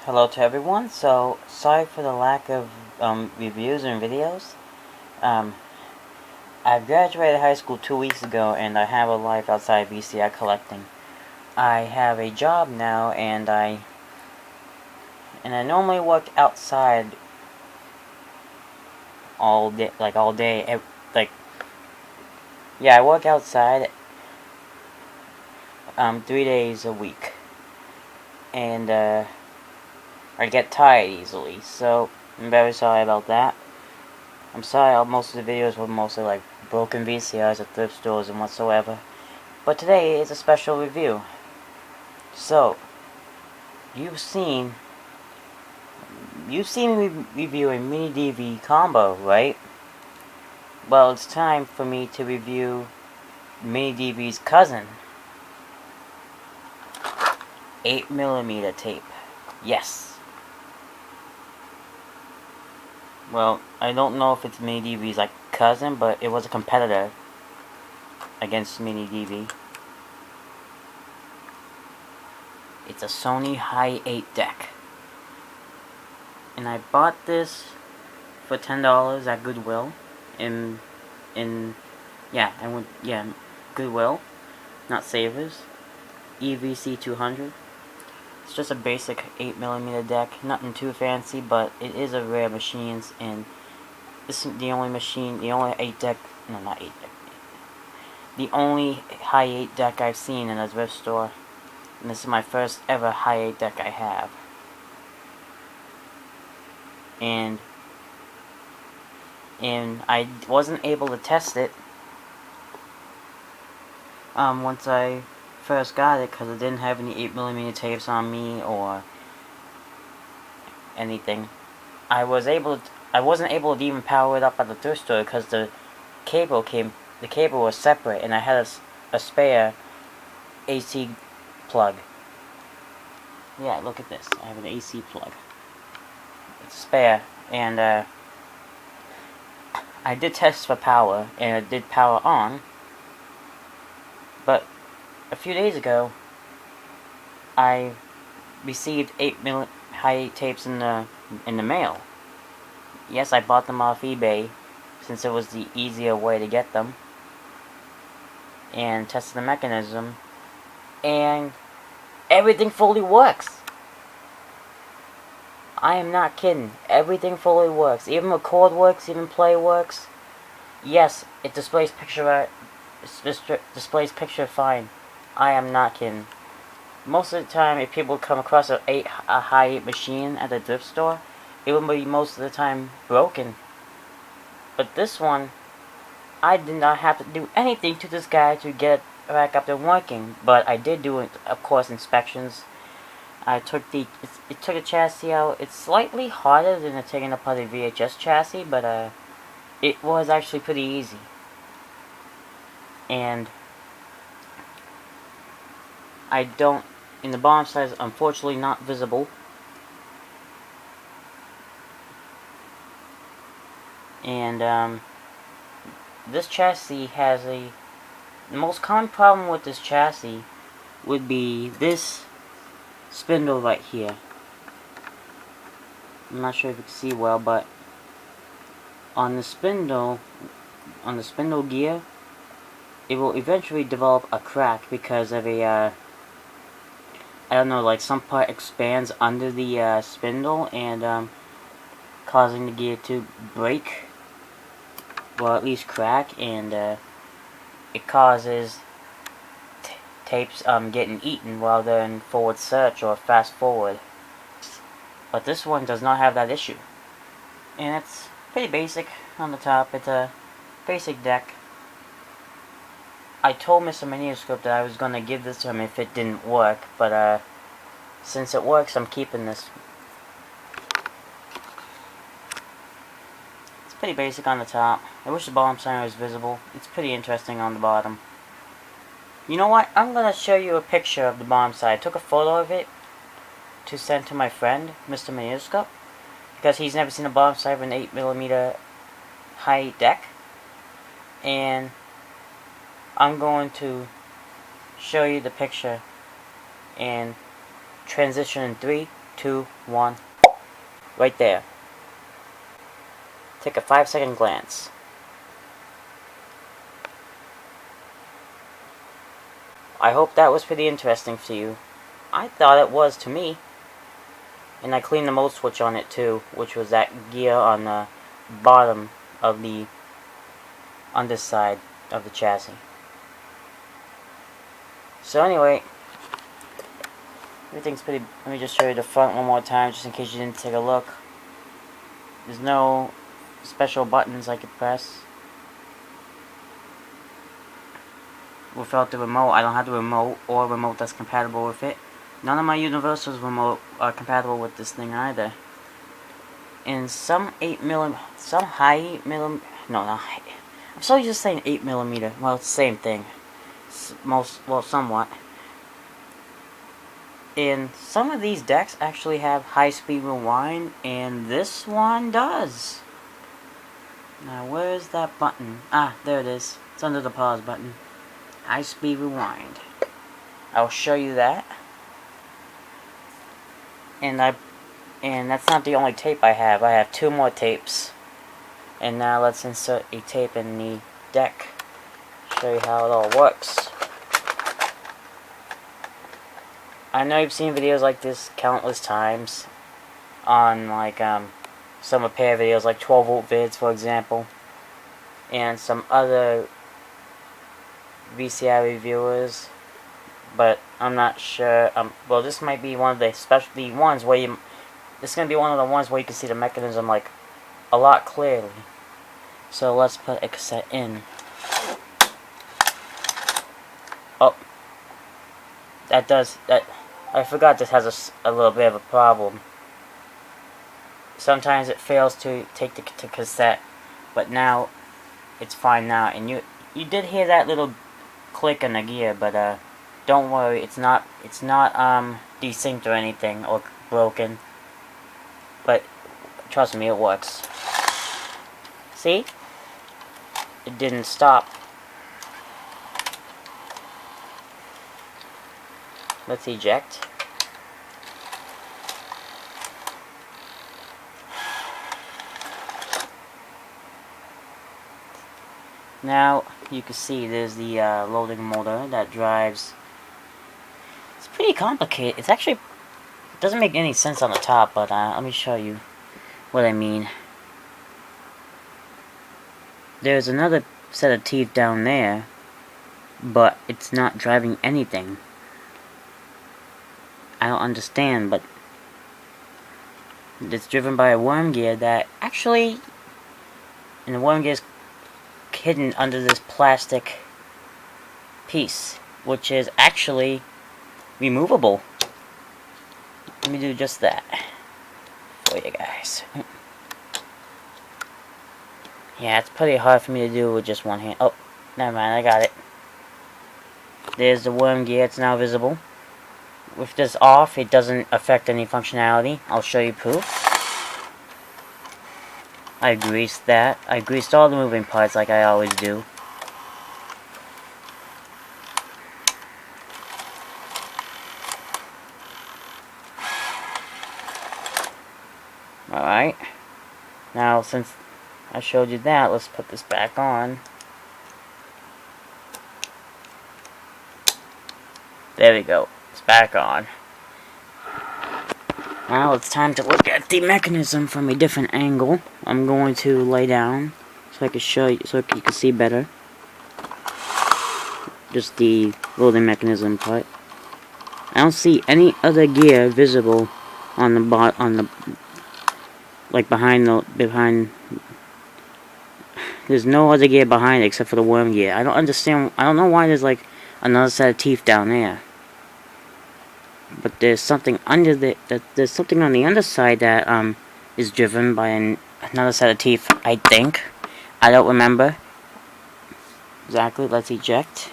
Hello to everyone. So, sorry for the lack of reviews and videos. Um, I graduated high school 2 weeks ago, and I have a life outside VCR collecting. I have a job now, and I normally work outside all day, all day. I work outside 3 days a week, and I get tired easily. So I'm very sorry about that. I'm sorry, most of the videos were mostly like broken VCRs at thrift stores and whatsoever. But today is a special review. So, you've seen me review a mini DV combo, right? Well, it's time for me to review mini DV's cousin, 8mm tape. Yes. Well, I don't know if it's mini DV's like cousin, but it was a competitor against mini DV. It's a Sony Hi8 deck. And I bought this for $10 at Goodwill. Goodwill, not Savers. EV-C200. It's just a basic 8mm deck, nothing too fancy, but it is a rare machine, and this is the only machine, the only the only Hi8 deck I've seen in a thrift store, and this is my first ever Hi8 deck I have. And I wasn't able to test it once I first got it, because I didn't have any 8mm tapes on me or anything. I wasn't able to even power it up at the thrift store because the cable was separate, and I had a spare AC plug. Yeah, look at this. I have an AC plug. It's spare, and I did test for power, and it did power on. But a few days ago, I received 8mm Hi8 tapes in the mail. Yes, I bought them off eBay, since it was the easier way to get them, and tested the mechanism, and everything fully works. I am not kidding. Everything fully works. Even record works, even play works. Yes, it displays picture fine. I am not kidding. Most of the time, if people come across a Hi8 machine at a thrift store, it will be most of the time broken. But this one, I did not have to do anything to this guy to get it back up and working. But I did do, of course, inspections. I took it took a chassis out. It's slightly harder than taking apart a VHS chassis, but it was actually pretty easy. And in the bottom side is unfortunately not visible. And this chassis has the most common problem with this chassis would be this spindle right here. I'm not sure if you can see well, but on the spindle gear, it will eventually develop a crack because of I don't know, like some part expands under the spindle, and causing the gear to break, or at least crack, and it causes tapes getting eaten while they're in forward search or fast forward. But this one does not have that issue, and it's pretty basic on the top. It's a basic deck. I told Mr. Manuscript that I was gonna give this to him if it didn't work, but since it works, I'm keeping this. It's pretty basic on the top. I wish the bottom center was visible. It's pretty interesting on the bottom. You know what? I'm gonna show you a picture of the bottom side. I took a photo of it to send to my friend, Mr. Manuscript, because he's never seen the bottom side of an 8mm Hi8 deck. And I'm going to show you the picture and transition in 3, 2, 1. Right there. Take a 5-second glance. I hope that was pretty interesting for you. I thought it was to me. And I cleaned the mode switch on it too, which was that gear on the bottom of the underside of the chassis. So anyway, everything's pretty... Let me just show you the front one more time, just in case you didn't take a look. There's no special buttons I could press. Without the remote, I don't have the remote or a remote that's compatible with it. None of my Universal's remote are compatible with this thing either. And some 8mm, some high 8mm, no, not high. I'm so used to saying 8mm. Well, it's the same thing. Somewhat. And some of these decks actually have high-speed rewind, and this one does. Now, where's that button? Ah, there it is. It's under the pause button. High-speed rewind. I'll show you that. And that's not the only tape I have. I have 2 more tapes. And now let's insert a tape in the deck. Show you how it all works. I know you've seen videos like this countless times on like some repair videos like 12-volt vids, for example, and some other VCR reviewers, but I'm not sure. Well, this might be one of the specialty ones where you. This is gonna be one of the ones where you can see the mechanism like a lot clearly. So let's put a cassette in. Oh, that. I forgot this has a little bit of a problem. Sometimes it fails to take the cassette, but now it's fine now. And you did hear that little click in the gear, but don't worry, it's not desynced or anything or broken. But trust me, it works. See? It didn't stop. Let's eject. Now you can see there's the loading motor that drives. It's pretty complicated. It's actually, it doesn't make any sense on the top, but let me show you what I mean. There's another set of teeth down there, but it's not driving anything. I don't understand, but it's driven by a worm gear that actually, and the worm gear is hidden under this plastic piece, which is actually removable. Let me do just that for you guys. Yeah, it's pretty hard for me to do with just one hand. Oh, never mind, I got it. There's the worm gear, it's now visible. With this off, it doesn't affect any functionality. I'll show you proof. I greased that. I greased all the moving parts like I always do. Alright. Now, since I showed you that, let's put this back on. There we go. It's back on. Now it's time to look at the mechanism from a different angle. I'm going to lay down so I can show you, so you can see better. Just the loading mechanism part. I don't see any other gear visible on the like behind. There's no other gear behind it except for the worm gear. I don't understand. I don't know why there's like another set of teeth down there. But there's something under there's something on the underside that is driven by another set of teeth, I think. I don't remember exactly. Let's eject.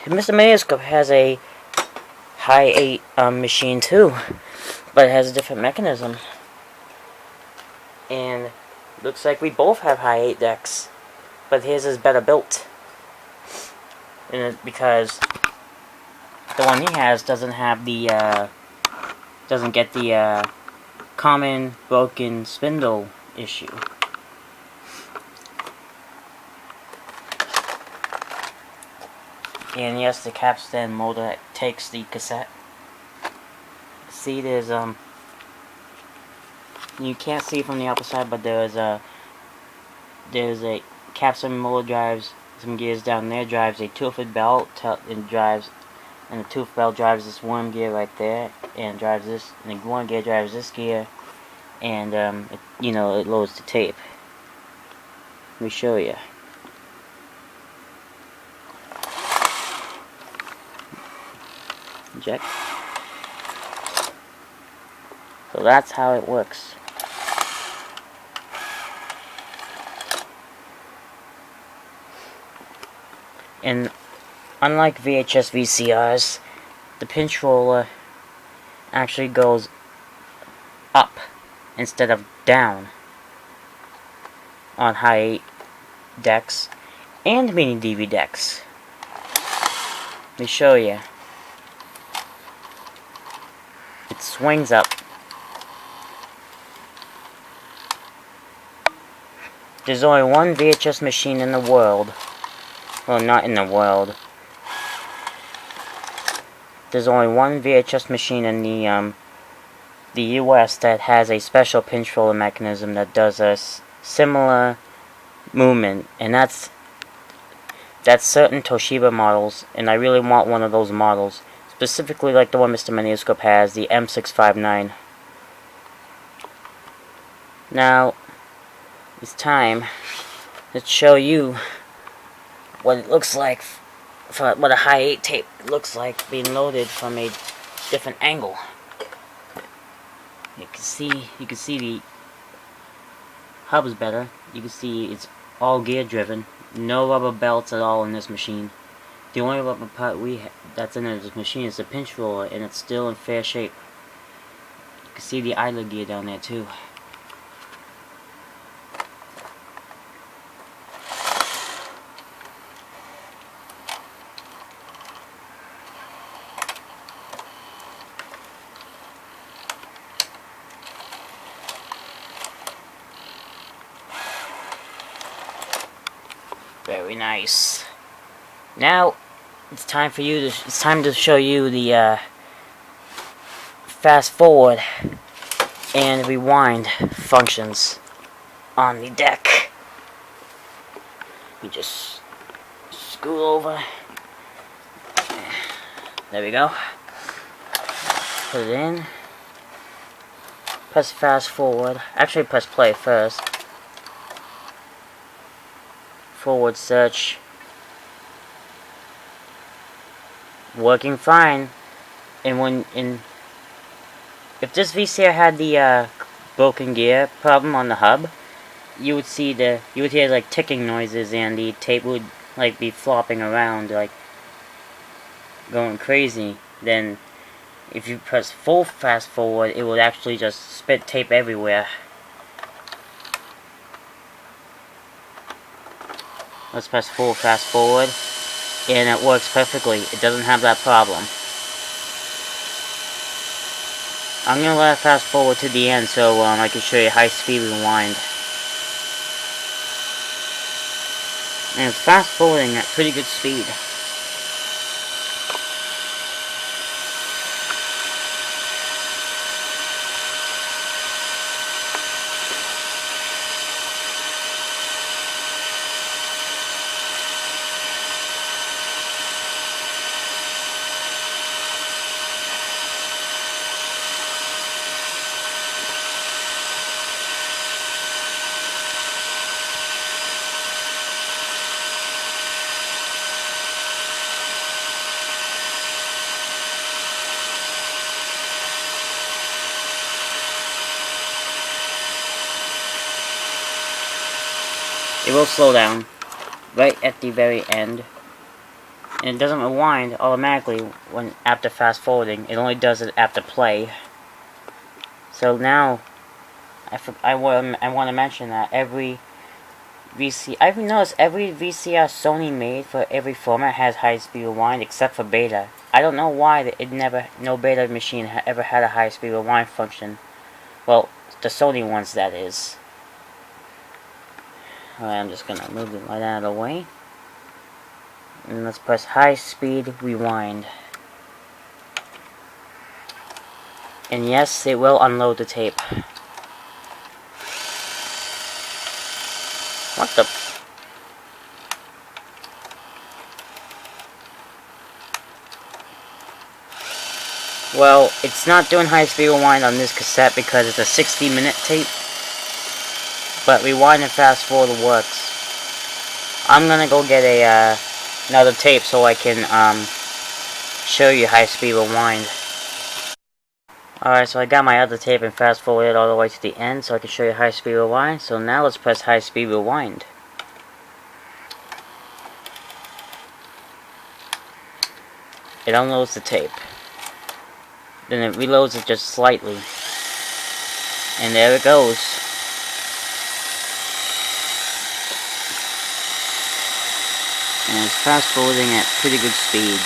Mr. Manioscope has a Hi8 machine too, but it has a different mechanism. And looks like we both have Hi8 decks, but his is better built. because the one he has doesn't have the doesn't get the common broken spindle issue. And yes, the capstan motor that takes the cassette. See, there's you can't see from the upper side, but there's a capstan motor drives some gears down there, drives a two-foot belt, and the two-foot belt drives this worm gear right there, and drives this, and the worm gear drives this gear, and it loads the tape. Let me show you. Eject. So that's how it works. And unlike VHS VCRs, the pinch roller actually goes up instead of down on Hi8 decks and mini DV decks. Let me show you. It swings up. There's only one VHS machine in the world. Well, not in the world. There's only one VHS machine in the US that has a special pinch roller mechanism that does a similar movement, and that's certain Toshiba models, and I really want one of those models. Specifically like the one Mr. Manioscope has, the M659. Now, it's time to show you what it looks like, for what a Hi8 tape looks like being loaded from a different angle. You can see the hub's better. You can see it's all gear driven. No rubber belts at all in this machine. The only rubber part that's in this machine is the pinch roller, and it's still in fair shape. You can see the idler gear down there too. Very nice. Now it's time to show you the fast forward and rewind functions on the deck. We just scoot over. There we go. Put it in. Press fast forward. Actually, press play first. Forward search. Working fine. And if this VCR had the broken gear problem on the hub, you would hear like ticking noises, and the tape would like be flopping around, like going crazy. Then if you press full fast forward, it would actually just spit tape everywhere. Let's press full fast forward, and it works perfectly. It doesn't have that problem. I'm gonna let it fast forward to the end so I can show you high speed rewind. And it's fast forwarding at pretty good speed. It will slow down right at the very end, and it doesn't rewind automatically after fast forwarding. It only does it after play. So now I want to mention that every I've noticed every VCR Sony made for every format has high-speed rewind except for beta. I don't know why no beta machine ever had a high-speed rewind function. Well, the Sony ones, that is. Alright, I'm just gonna move the light out of the way. And let's press high-speed rewind. And yes, it will unload the tape. What the? Well, it's not doing high-speed rewind on this cassette because it's a 60-minute tape. But rewind and fast forward works. I'm gonna go get another tape so I can show you high-speed rewind. Alright, so I got my other tape and fast forwarded all the way to the end so I can show you high-speed rewind. So now let's press high-speed rewind. It unloads the tape. Then it reloads it just slightly. And there it goes. And it's fast forwarding at pretty good speed.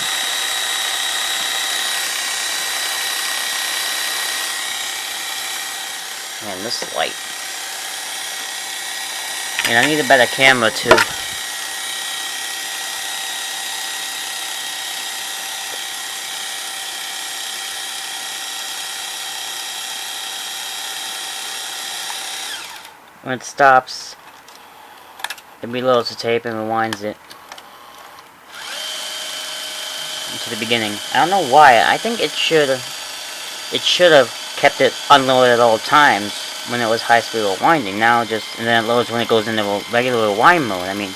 Man, this light. And I need a better camera too. When it stops, it reloads the tape and rewinds it to the beginning. I don't know why. I think it should have kept it unloaded at all times when it was high-speed rewinding. Now and then it loads when it goes into regular rewind mode. I mean,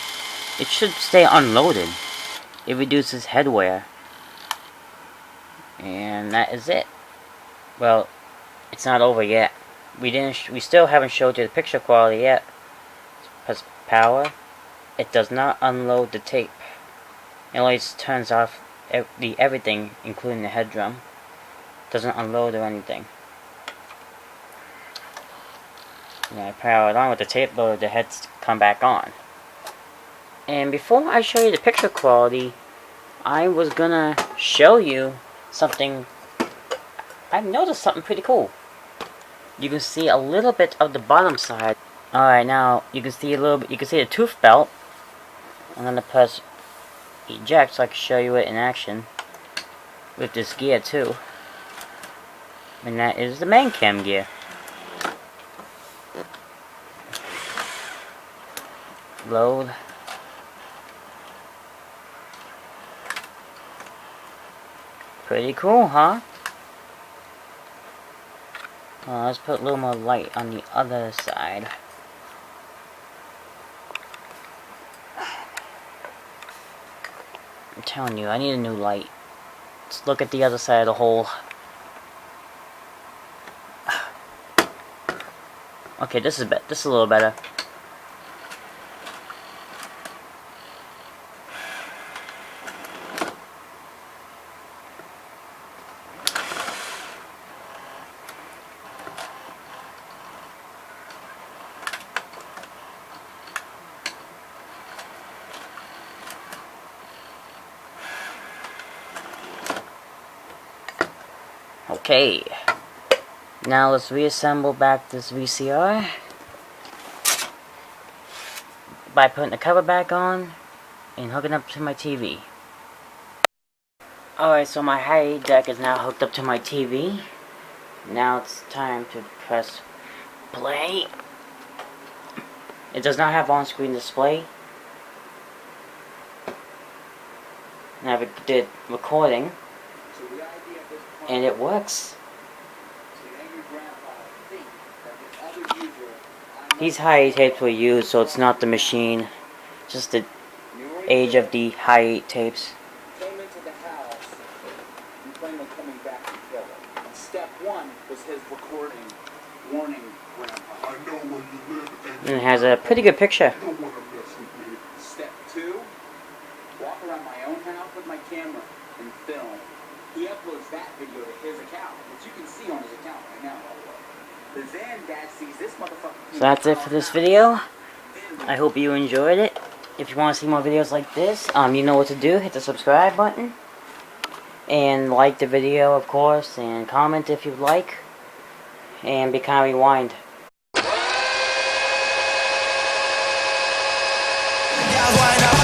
it should stay unloaded. It reduces head wear. And that is it. Well, it's not over yet. We still haven't showed you the picture quality yet. Press power. It does not unload the tape. It only turns off everything, including the head drum. Doesn't unload or anything. When I power it on with the tape loader, the heads come back on. And before I show you the picture quality, I was gonna show you something. I've noticed something pretty cool. You can see a little bit of the bottom side. Alright, now you can see a little bit. You can see the tooth belt. I'm gonna press eject so I can show you it in action with this gear too. And that is the main cam gear. Load. Pretty cool, huh? Let's put a little more light on the other side. I'm telling you, I need a new light. Let's look at the other side of the hole. Okay, this is a little better. Okay, now let's reassemble back this VCR by putting the cover back on and hooking up to my TV. Alright, so my Hi8 deck is now hooked up to my TV. Now it's time to press play. It does not have on-screen display. Now I did recording. And it works. These Hi8 tapes were used, so it's not the machine. Just the age of the Hi8 tapes. Step one was his recording, warning Grandpa. I know where you live. And it has a pretty good picture. Step two, walk around my own house with my camera and film. He uploads that video to his account, which you can see on his account right now, by the way. But then Dad sees this motherfucker. So that's it for this video. I hope you enjoyed it. If you want to see more videos like this, you know what to do. Hit the subscribe button. And like the video, of course. And comment if you'd like. And be kind of rewind. Yeah, why not?